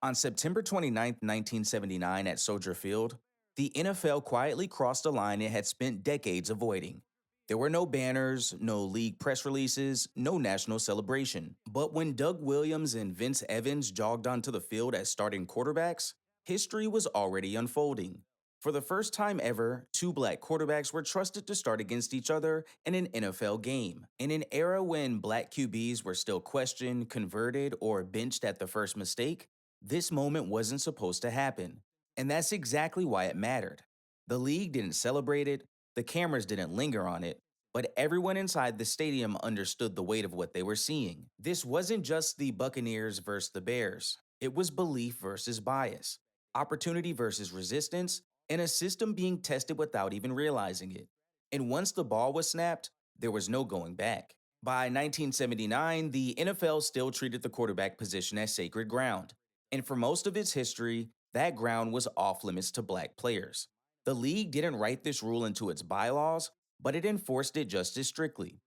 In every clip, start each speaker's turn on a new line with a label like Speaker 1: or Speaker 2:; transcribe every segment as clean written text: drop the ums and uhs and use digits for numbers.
Speaker 1: On September 29, 1979, at Soldier Field, the NFL quietly crossed a line it had spent decades avoiding. There were no banners, no league press releases, no national celebration. But when Doug Williams and Vince Evans jogged onto the field as starting quarterbacks, history was already unfolding. For the first time ever, two black quarterbacks were trusted to start against each other in an NFL game. In an era when black QBs were still questioned, converted, or benched at the first mistake, this moment wasn't supposed to happen, and that's exactly why it mattered. The league didn't celebrate it, the cameras didn't linger on it, but everyone inside the stadium understood the weight of what they were seeing. This wasn't just the Buccaneers versus the Bears, it was belief versus bias, opportunity versus resistance, and a system being tested without even realizing it. And once the ball was snapped, there was no going back. By 1979, the NFL still treated the quarterback position as sacred ground. And for most of its history, that ground was off limits to black players. The league didn't write this rule into its bylaws, but it enforced it just as strictly.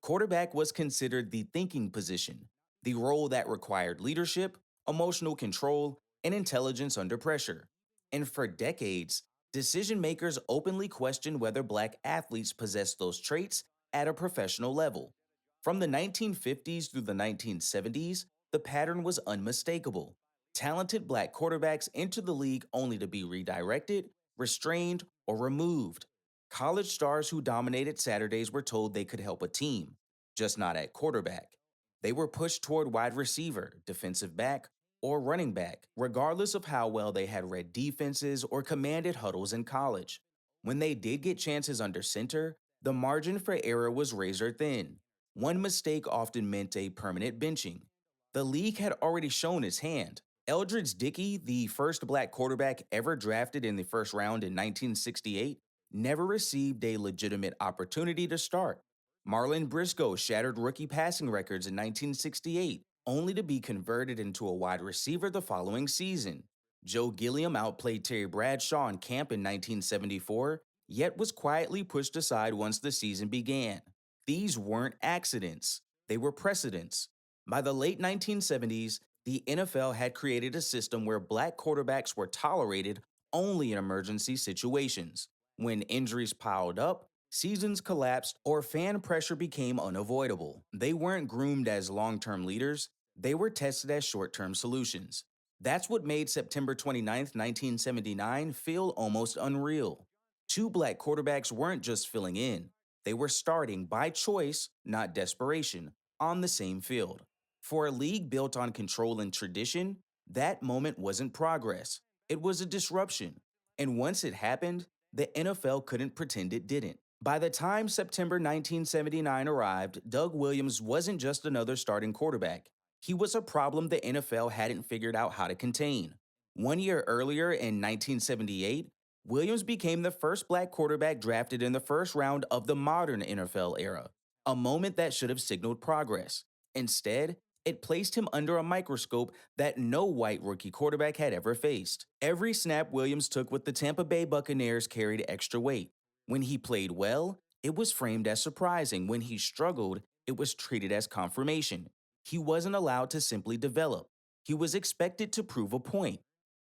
Speaker 1: Quarterback was considered the thinking position, the role that required leadership, emotional control, and intelligence under pressure. And for decades, decision makers openly questioned whether black athletes possessed those traits at a professional level. From the 1950s through the 1970s, the pattern was unmistakable. Talented black quarterbacks entered the league only to be redirected, restrained, or removed. College stars who dominated Saturdays were told they could help a team, just not at quarterback. They were pushed toward wide receiver, defensive back, or running back, regardless of how well they had read defenses or commanded huddles in college. When they did get chances under center, the margin for error was razor thin. One mistake often meant a permanent benching. The league had already shown its hand. Eldridge Dickey, the first black quarterback ever drafted in the first round in 1968, never received a legitimate opportunity to start. Marlon Briscoe shattered rookie passing records in 1968, only to be converted into a wide receiver the following season. Joe Gilliam outplayed Terry Bradshaw in camp in 1974, yet was quietly pushed aside once the season began. These weren't accidents, they were precedents. By the late 1970s, the NFL had created a system where black quarterbacks were tolerated only in emergency situations. When injuries piled up, seasons collapsed, or fan pressure became unavoidable. They weren't groomed as long term leaders, they were tested as short term solutions. That's what made September 29, 1979 feel almost unreal. Two black quarterbacks weren't just filling in, they were starting by choice, not desperation, on the same field. For a league built on control and tradition, that moment wasn't progress. It was a disruption. And once it happened, the NFL couldn't pretend it didn't. By the time September 1979 arrived, Doug Williams wasn't just another starting quarterback. He was a problem the NFL hadn't figured out how to contain. 1 year earlier, in 1978, Williams became the first black quarterback drafted in the first round of the modern NFL era, a moment that should have signaled progress. Instead, it placed him under a microscope that no white rookie quarterback had ever faced. Every snap Williams took with the Tampa Bay Buccaneers carried extra weight. When he played well, it was framed as surprising. When he struggled, it was treated as confirmation. He wasn't allowed to simply develop. He was expected to prove a point.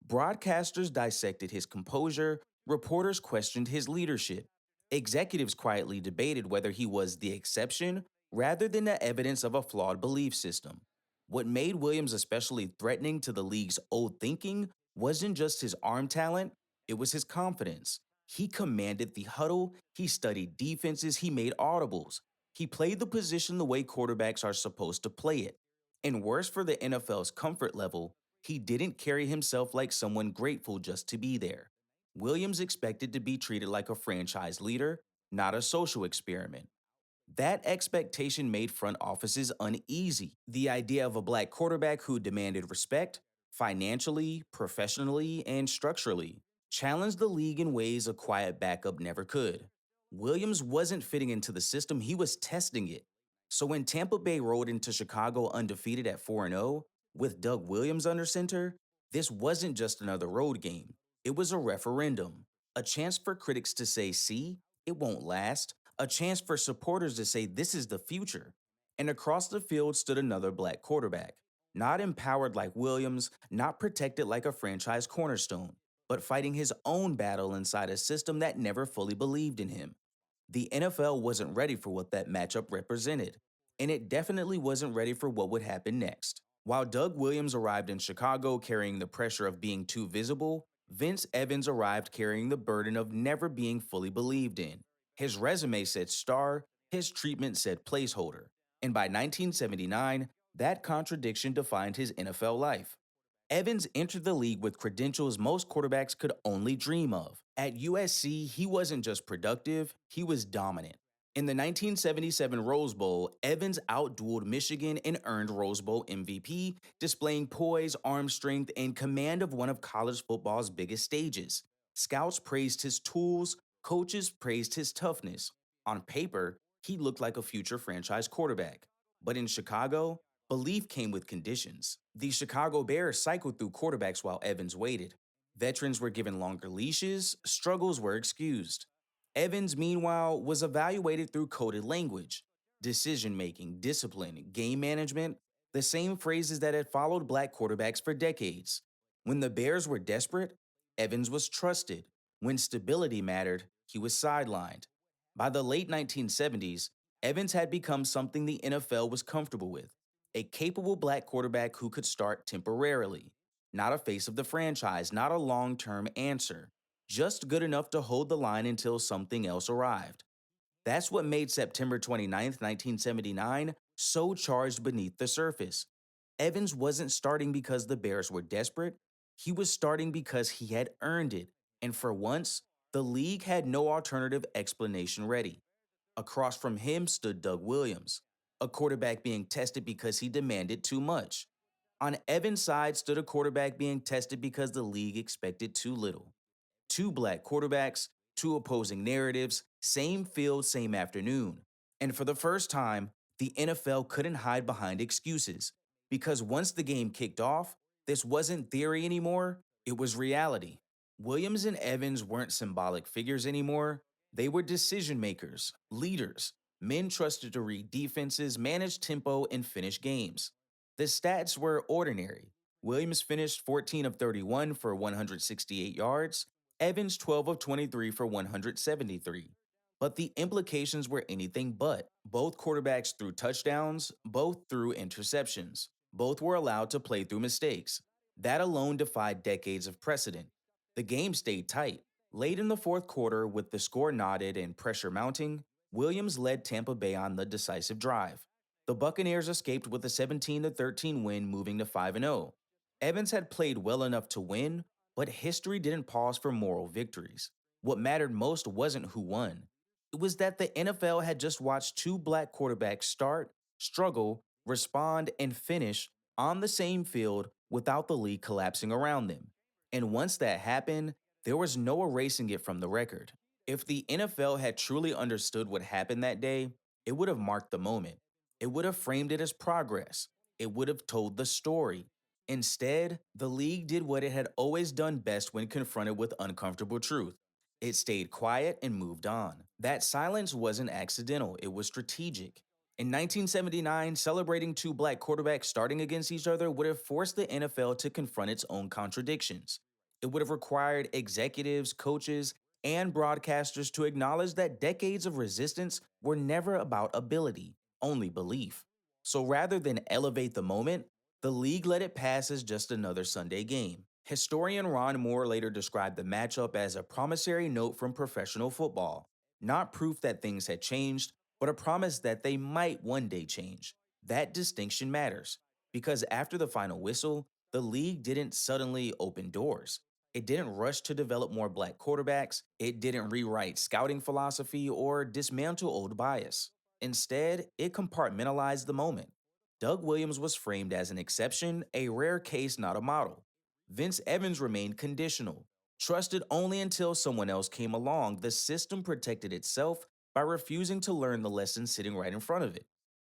Speaker 1: Broadcasters dissected his composure, reporters questioned his leadership. Executives quietly debated whether he was the exception rather than the evidence of a flawed belief system. What made Williams especially threatening to the league's old thinking wasn't just his arm talent, it was his confidence. He commanded the huddle, he studied defenses, he made audibles. He played the position the way quarterbacks are supposed to play it. And worse for the NFL's comfort level, he didn't carry himself like someone grateful just to be there. Williams expected to be treated like a franchise leader, not a social experiment. That expectation made front offices uneasy. The idea of a black quarterback who demanded respect, financially, professionally, and structurally, challenged the league in ways a quiet backup never could. Williams wasn't fitting into the system, he was testing it. So when Tampa Bay rolled into Chicago undefeated at 4-0, with Doug Williams under center, this wasn't just another road game. It was a referendum, a chance for critics to say, see, it won't last, a chance for supporters to say this is the future. And across the field stood another black quarterback. Not empowered like Williams, not protected like a franchise cornerstone, but fighting his own battle inside a system that never fully believed in him. The NFL wasn't ready for what that matchup represented, and it definitely wasn't ready for what would happen next. While Doug Williams arrived in Chicago carrying the pressure of being too visible, Vince Evans arrived carrying the burden of never being fully believed in. His resume said star, his treatment said placeholder. And by 1979, that contradiction defined his NFL life. Evans entered the league with credentials most quarterbacks could only dream of. At USC, he wasn't just productive, he was dominant. In the 1977 Rose Bowl, Evans outdueled Michigan and earned Rose Bowl MVP, displaying poise, arm strength, and command of one of college football's biggest stages. Scouts praised his tools, coaches praised his toughness. On paper, he looked like a future franchise quarterback. But in Chicago, belief came with conditions. The Chicago Bears cycled through quarterbacks while Evans waited. Veterans were given longer leashes, struggles were excused. Evans, meanwhile, was evaluated through coded language, decision making, discipline, game management, the same phrases that had followed black quarterbacks for decades. When the Bears were desperate, Evans was trusted. When stability mattered, he was sidelined. By the late 1970s, Evans had become something the NFL was comfortable with, a capable black quarterback who could start temporarily. Not a face of the franchise, not a long term answer, just good enough to hold the line until something else arrived. That's what made September 29th, 1979 so charged beneath the surface. Evans wasn't starting because the Bears were desperate, he was starting because he had earned it. And for once, the league had no alternative explanation ready. Across from him stood Doug Williams, a quarterback being tested because he demanded too much. On Evans' side stood a quarterback being tested because the league expected too little. Two black quarterbacks, two opposing narratives, same field, same afternoon. And for the first time, the NFL couldn't hide behind excuses. Because once the game kicked off, this wasn't theory anymore, it was reality. Williams and Evans weren't symbolic figures anymore, they were decision makers, leaders, men trusted to read defenses, manage tempo, and finish games. The stats were ordinary. Williams finished 14 of 31 for 168 yards, Evans 12 of 23 for 173. But the implications were anything but. Both quarterbacks threw touchdowns, both threw interceptions. Both were allowed to play through mistakes. That alone defied decades of precedent. The game stayed tight. Late in the fourth quarter, with the score knotted and pressure mounting, Williams led Tampa Bay on the decisive drive. The Buccaneers escaped with a 17-13 win, moving to 5-0. Evans had played well enough to win, but history didn't pause for moral victories. What mattered most wasn't who won. It was that the NFL had just watched two black quarterbacks start, struggle, respond, and finish on the same field without the league collapsing around them. And once that happened, there was no erasing it from the record. If the NFL had truly understood what happened that day, it would have marked the moment. It would have framed it as progress. It would have told the story. Instead, the league did what it had always done best when confronted with uncomfortable truth. It stayed quiet and moved on. That silence wasn't accidental, it was strategic. In 1979, celebrating two black quarterbacks starting against each other would have forced the NFL to confront its own contradictions. It would have required executives, coaches, and broadcasters to acknowledge that decades of resistance were never about ability, only belief. So rather than elevate the moment, the league let it pass as just another Sunday game. Historian Ron Moore later described the matchup as a promissory note from professional football, not proof that things had changed, but a promise that they might one day change. That distinction matters, because after the final whistle, the league didn't suddenly open doors. It didn't rush to develop more black quarterbacks, it didn't rewrite scouting philosophy or dismantle old bias. Instead, it compartmentalized the moment. Doug Williams was framed as an exception, a rare case, not a model. Vince Evans remained conditional, trusted only until someone else came along. The system protected itself by refusing to learn the lessons sitting right in front of it.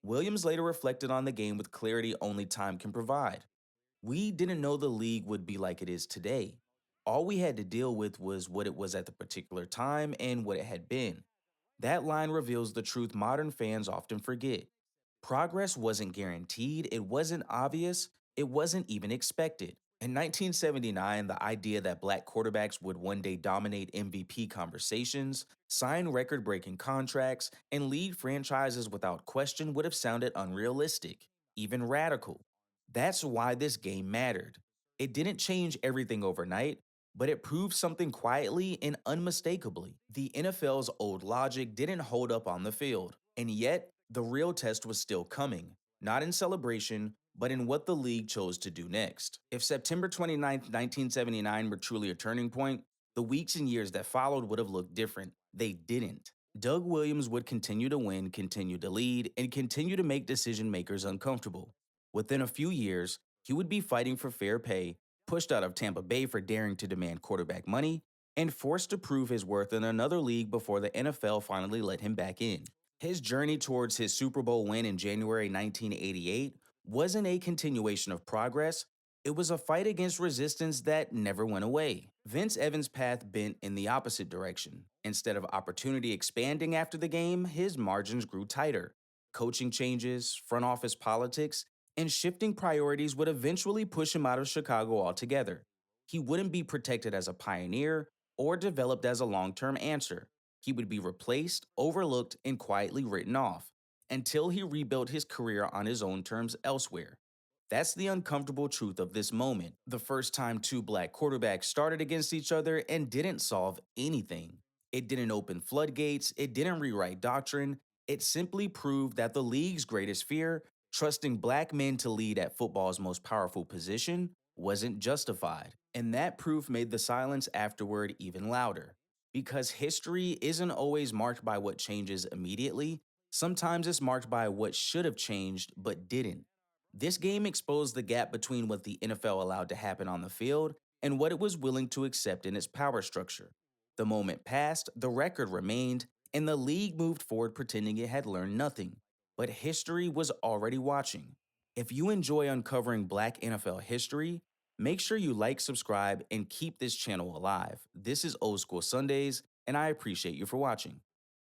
Speaker 1: Williams later reflected on the game with clarity only time can provide. We didn't know the league would be like it is today. All we had to deal with was what it was at the particular time and what it had been. That line reveals the truth modern fans often forget. Progress wasn't guaranteed, it wasn't obvious, It wasn't even expected. In 1979, the idea that black quarterbacks would one day dominate MVP conversations, sign record breaking contracts, and lead franchises without question would have sounded unrealistic, even radical. That's why this game mattered. It didn't change everything overnight, but it proved something quietly and unmistakably. The NFL's old logic didn't hold up on the field, and yet the real test was still coming, not in celebration, but in what the league chose to do next. If September 29th, 1979 were truly a turning point, the weeks and years that followed would have looked different. They didn't. Doug Williams would continue to win, continue to lead, and continue to make decision makers uncomfortable. Within a few years, he would be fighting for fair pay, pushed out of Tampa Bay for daring to demand quarterback money, and forced to prove his worth in another league before the NFL finally let him back in. His journey towards his Super Bowl win in January 1988 wasn't a continuation of progress, it was a fight against resistance that never went away. Vince Evans' path bent in the opposite direction. Instead of opportunity expanding after the game, his margins grew tighter. Coaching changes, front office politics, and shifting priorities would eventually push him out of Chicago altogether. He wouldn't be protected as a pioneer or developed as a long term answer. He would be replaced, overlooked, and quietly written off until he rebuilt his career on his own terms elsewhere. That's the uncomfortable truth of this moment. The first time two black quarterbacks started against each other and didn't solve anything. It didn't open floodgates, it didn't rewrite doctrine, it simply proved that the league's greatest fear, trusting black men to lead at football's most powerful position, wasn't justified. And that proof made the silence afterward even louder. Because history isn't always marked by what changes immediately, sometimes it's marked by what should have changed but didn't. This game exposed the gap between what the NFL allowed to happen on the field and what it was willing to accept in its power structure. The moment passed, the record remained, and the league moved forward pretending it had learned nothing. But history was already watching. If you enjoy uncovering black NFL history, make sure you like, subscribe, and keep this channel alive. This is Old School Sundays, and I appreciate you for watching.